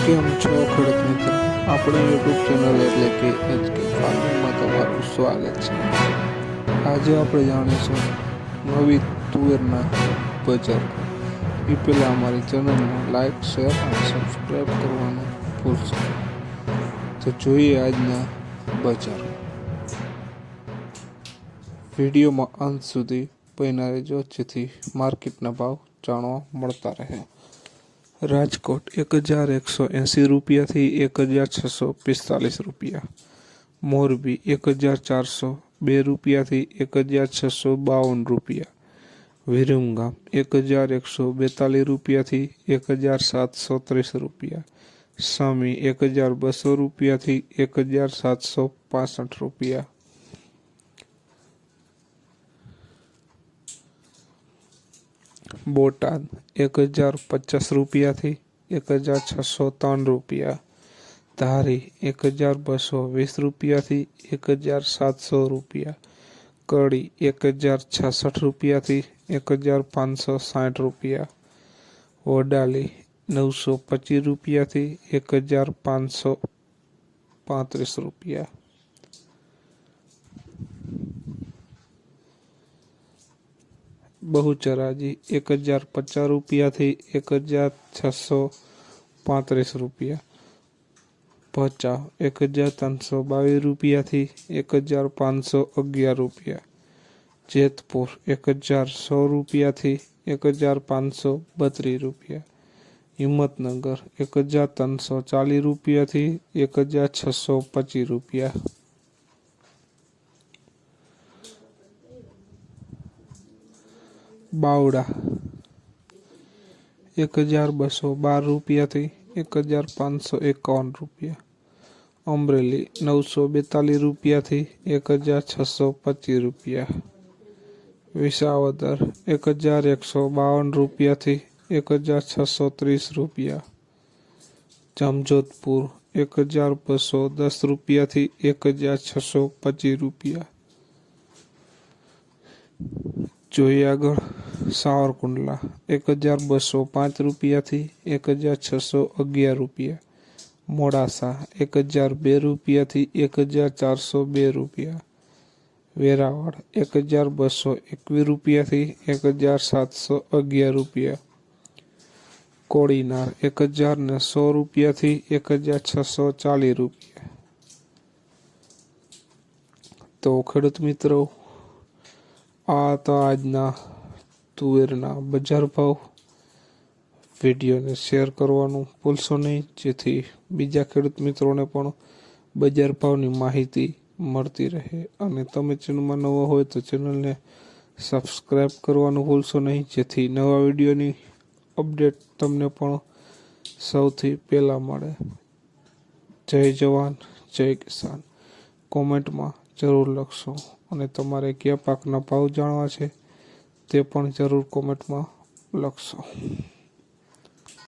કેમ છો ખેડૂત મિત્રો? આપણે યુટ્યુબ ચેનલ એટલે કે HK ફાર્મિંગમાં તમારું સ્વાગત છે. આજે આપણે જાણીશું નવી તુવેરના બજાર. એ પહેલાં અમારી ચેનલને લાઈક, શેર અને સબસ્ક્રાઈબ કરવાનું ભૂલશો. તો જોઈએ આજના બજાર. વિડીયોમાં અંત સુધી બન્યા રહેજો જેથી માર્કેટના ભાવ જાણવા મળતા રહે. રાજકોટ 1180 રૂપિયાથી 1645 રૂપિયા. મોરબી 1402 રૂપિયાથી 1652 રૂપિયા. વિરમગામ 1142 રૂપિયાથી 1730 રૂપિયા. સામી 1200 રૂપિયાથી 1765 રૂપિયા. બોટાદ 1050 રૂપિયાથી 1603 રૂપિયા. ધારી 1220 રૂપિયાથી 1700 રૂપિયા. કડી 1066 રૂપિયાથી 1560 રૂપિયા. વડાલી 925 રૂપિયાથી 1535 રૂપિયા. બહુચરાજી 1050 રૂપિયાથી 1635 રૂપિયા. ભચાઉ 1322 રૂપિયાથી 1511 રૂપિયા. જેતપુર 10100 રૂપિયાથી 1532 રૂપિયા. હિંમતનગર 1340 રૂપિયાથી 1625 રૂપિયા. બાવડા 1212 રૂપિયાથી 1551 રૂપિયા. અમરેલી 942 રૂપિયાથી 1625 રૂપિયા. વિસાવદર 1152 રૂપિયાથી 1630 રૂપિયા. જામજોધપુર 1210 રૂપિયાથી 1625 રૂપિયા. જોઈએ આગળ સાવરકુંડલા 1205 રૂપિયાથી 1611 રૂપિયા. મોડાસા 1002 રૂપિયાથી 1402 રૂપિયા. વેરાવળ 1221 રૂપિયાથી 1711 રૂપિયા. કોડીનાર 10100 રૂપિયાથી 1640 રૂપિયા. તો ખેડૂત મિત્રો, આ તો આજના તુવેરના બજાર ભાવ. વિડીયોને શેર કરવાનું ભૂલશો નહીં જેથી બીજા ખેડૂત મિત્રોને પણ બજાર ભાવની માહિતી મળતી રહે. અને તમે ચેનલમાં નવા હોય તો ચેનલને સબસ્ક્રાઈબ કરવાનું ભૂલશો નહીં જેથી નવા વિડીયોની અપડેટ તમને પણ સૌથી પહેલાં મળે. જય જવાન, જય કિસાન. કોમેન્ટમાં જરૂર લખશો અને તમારે કયા પાકના ભાવ જાણવા છે તે પણ જરૂર કોમેન્ટમાં લખશો.